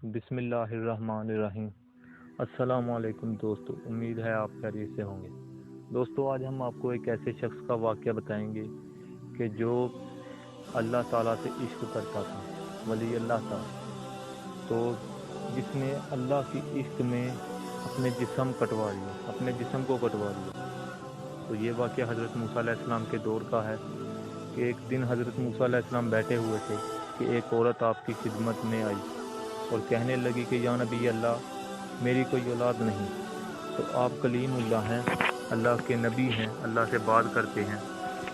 بسم اللہ الرحمن الرحیم۔ السلام علیکم دوستو، امید ہے آپ خیریت سے ہوں گے۔ دوستو آج ہم آپ کو ایک ایسے شخص کا واقعہ بتائیں گے کہ جو اللہ تعالیٰ سے عشق کرتا تھا، ولی اللہ تھا، تو جس نے اللہ کی عشق میں اپنے جسم کو کٹوا لیا۔ تو یہ واقعہ حضرت موسیٰ علیہ السلام کے دور کا ہے کہ ایک دن حضرت موسیٰ علیہ السلام بیٹھے ہوئے تھے کہ ایک عورت آپ کی خدمت میں آئی اور کہنے لگی کہ یا نبی اللہ، میری کوئی اولاد نہیں، تو آپ کلیم اللہ ہیں، اللہ کے نبی ہیں، اللہ سے بات کرتے ہیں،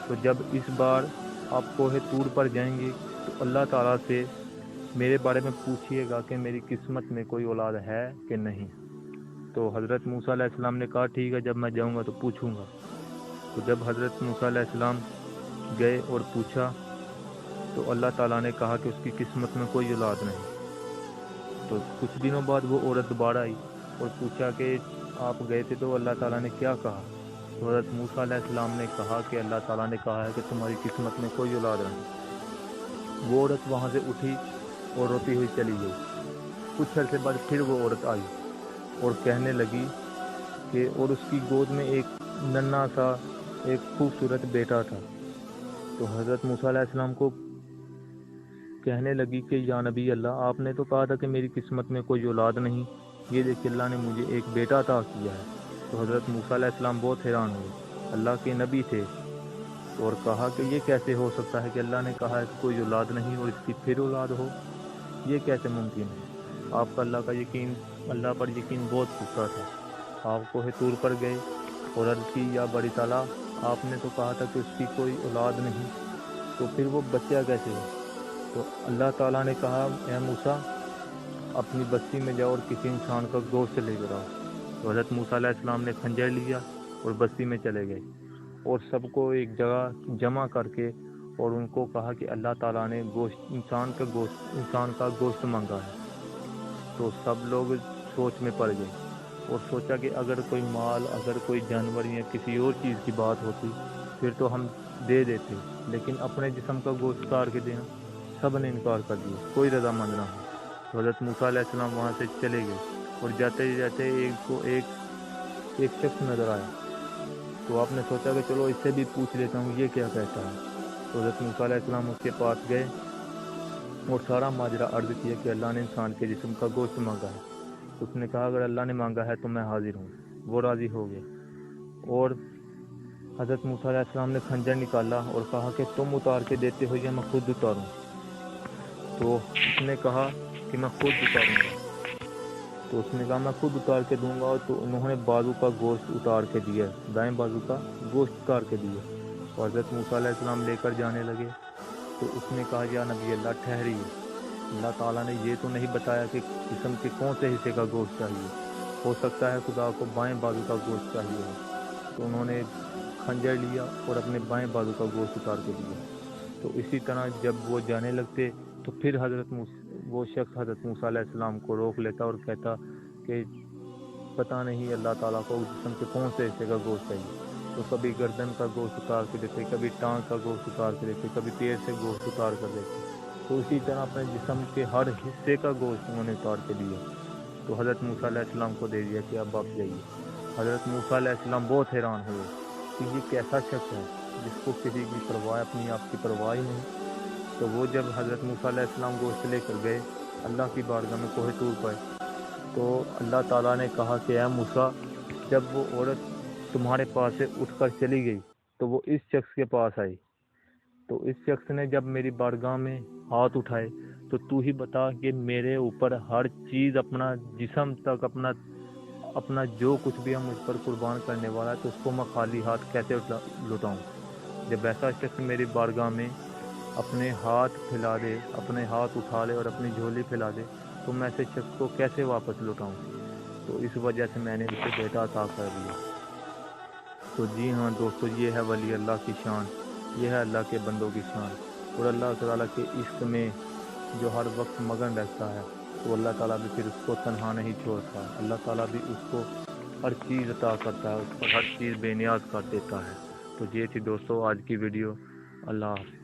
تو جب اس بار آپ کوہ طور پر جائیں گے تو اللہ تعالیٰ سے میرے بارے میں پوچھیے گا کہ میری قسمت میں کوئی اولاد ہے کہ نہیں۔ تو حضرت موسیٰ علیہ السلام نے کہا ٹھیک ہے، جب میں جاؤں گا تو پوچھوں گا۔ تو جب حضرت موسیٰ علیہ السلام گئے اور پوچھا تو اللہ تعالیٰ نے کہا کہ اس کی قسمت میں کوئی اولاد نہیں۔ تو کچھ دنوں بعد وہ عورت دوبارہ آئی اور پوچھا کہ آپ گئے تھے تو اللہ تعالیٰ نے کیا کہا؟ تو حضرت موسیٰ علیہ السلام نے کہا کہ اللہ تعالیٰ نے کہا ہے کہ تمہاری قسمت میں کوئی اولاد نہیں۔ وہ عورت وہاں سے اٹھی اور روتی ہوئی چلی گئی۔ کچھ عرصے بعد پھر وہ عورت آئی اور کہنے لگی کہ اور اس کی گود میں ایک ننھا سا ایک خوبصورت بیٹا تھا۔ تو حضرت موسیٰ علیہ السلام کو کہنے لگی کہ یا نبی اللہ، آپ نے تو کہا تھا کہ میری قسمت میں کوئی اولاد نہیں، یہ دیکھ اللہ نے مجھے ایک بیٹا عطا کیا ہے۔ تو حضرت موسیٰ علیہ السلام بہت حیران ہوئے، اللہ کے نبی تھے، اور کہا کہ یہ کیسے ہو سکتا ہے کہ اللہ نے کہا ہے کہ کوئی اولاد نہیں اور اس کی پھر اولاد ہو، یہ کیسے ممکن ہے؟ آپ کا اللہ پر یقین بہت پختہ تھا۔ آپ کوہ طور پر گئے اور عرض کی یا باری تعالیٰ، آپ نے تو کہا تھا کہ اس کی کوئی اولاد نہیں، تو پھر وہ بچہ کیسے ہو؟ تو اللہ تعالیٰ نے کہا اے موسیٰ، اپنی بستی میں جاؤ اور کسی انسان کا گوشت لے کر آؤ۔ تو حضرت موسیٰ علیہ السلام نے خنجر لیا اور بستی میں چلے گئے اور سب کو ایک جگہ جمع کر کے اور ان کو کہا کہ اللہ تعالیٰ نے انسان کا گوشت مانگا ہے۔ تو سب لوگ سوچ میں پڑ گئے اور سوچا کہ اگر کوئی مال، اگر کوئی جانور یا کسی اور چیز کی بات ہوتی پھر تو ہم دے دیتے، لیکن اپنے جسم کا گوشت اتار کے دینا، سب نے انکار کر دیا، کوئی رضامند نہ ہو۔ تو حضرت موسیٰ علیہ السلام وہاں سے چلے گئے اور جاتے جاتے ایک شخص نظر آیا۔ تو آپ نے سوچا کہ چلو اس سے بھی پوچھ لیتا ہوں یہ کیا کہتا ہے۔ تو حضرت موسیٰ علیہ السلام اس کے پاس گئے اور سارا ماجرا عرض کیا کہ اللہ نے انسان کے جسم کا گوشت مانگا ہے۔ اس نے کہا اگر اللہ نے مانگا ہے تو میں حاضر ہوں۔ وہ راضی ہو گئے اور حضرت موسیٰ علیہ السلام نے خنجر نکالا اور کہا کہ تم اتار کے دیتے ہو یا میں خود اتاروں؟ تو اس نے کہا کہ میں خود اتاروں گا۔ تو اس نے کہا میں خود اتار کے دوں گا۔ تو انہوں نے بازو کا گوشت اتار کے دیا، دائیں بازو کا گوشت اتار کے دیا، اور حضرت موسیٰ علیہ السلام لے کر جانے لگے۔ تو اس نے کہا یا نبی اللہ ٹھہریے، اللہ تعالیٰ نے یہ تو نہیں بتایا کہ جسم کے کون سے حصے کا گوشت چاہیے، ہو سکتا ہے خدا کو بائیں بازو کا گوشت چاہیے ہو۔ تو انہوں نے خنجر لیا اور اپنے بائیں بازو کا گوشت اتار کے دیا۔ تو اسی طرح جب وہ جانے لگتے تو پھر وہ شخص حضرت موسیٰ علیہ السلام کو روک لیتا اور کہتا کہ پتہ نہیں اللہ تعالیٰ کو جسم کے کون سے حصے کا گوشت چاہیے۔ تو کبھی گردن کا گوشت اتار کے دیتے، کبھی ٹانگ کا گوشت اتار کے دیتے، کبھی پیر سے گوشت اتار کر دیتے۔ تو اسی طرح اپنے جسم کے ہر حصے کا گوشت انہوں نے اتار کے دیا۔ تو حضرت موسیٰ علیہ السلام کو دے دیا کہ اب آپ جائیے۔ حضرت موسیٰ علیہ السلام بہت حیران ہوئے کہ یہ کیسا شخص ہے جس کو کسی کی پرواہ، اپنی آپ کی پرواہ ہی نہیں۔ تو وہ جب حضرت موسیٰ علیہ السلام گوشت لے کر گئے اللہ کی بارگاہ میں کوہ طور پر، تو اللہ تعالیٰ نے کہا کہ اے موسیٰ، جب وہ عورت تمہارے پاس سے اٹھ کر چلی گئی تو وہ اس شخص کے پاس آئی۔ تو اس شخص نے جب میری بارگاہ میں ہاتھ اٹھائے تو تو ہی بتا کہ میرے اوپر ہر چیز، اپنا جسم تک، اپنا جو کچھ بھی ہے مجھ پر قربان کرنے والا ہے، تو اس کو میں خالی ہاتھ کیسے لوٹاؤں؟ جب ایسا شخص میری بارگاہ میں اپنے ہاتھ پھیلا دے، اپنے ہاتھ اٹھا لے اور اپنی جھولی پھیلا دے تو میں ایسے شخص کو کیسے واپس لوٹاؤں؟ تو اس وجہ سے میں نے اسے بیٹا عطا کر دیا۔ تو جی ہاں دوستو، یہ ہے ولی اللہ کی شان، یہ ہے اللہ کے بندوں کی شان۔ اور اللہ تعالیٰ کے عشق میں جو ہر وقت مگن رہتا ہے تو اللہ تعالیٰ بھی پھر اس کو تنہا نہیں چھوڑتا، اللہ تعالیٰ بھی اس کو ہر چیز عطا کرتا ہے، اس پر ہر چیز بے نیاز کر دیتا ہے۔ تو یہ تھی دوستو آج کی ویڈیو۔ اللہ حافظ۔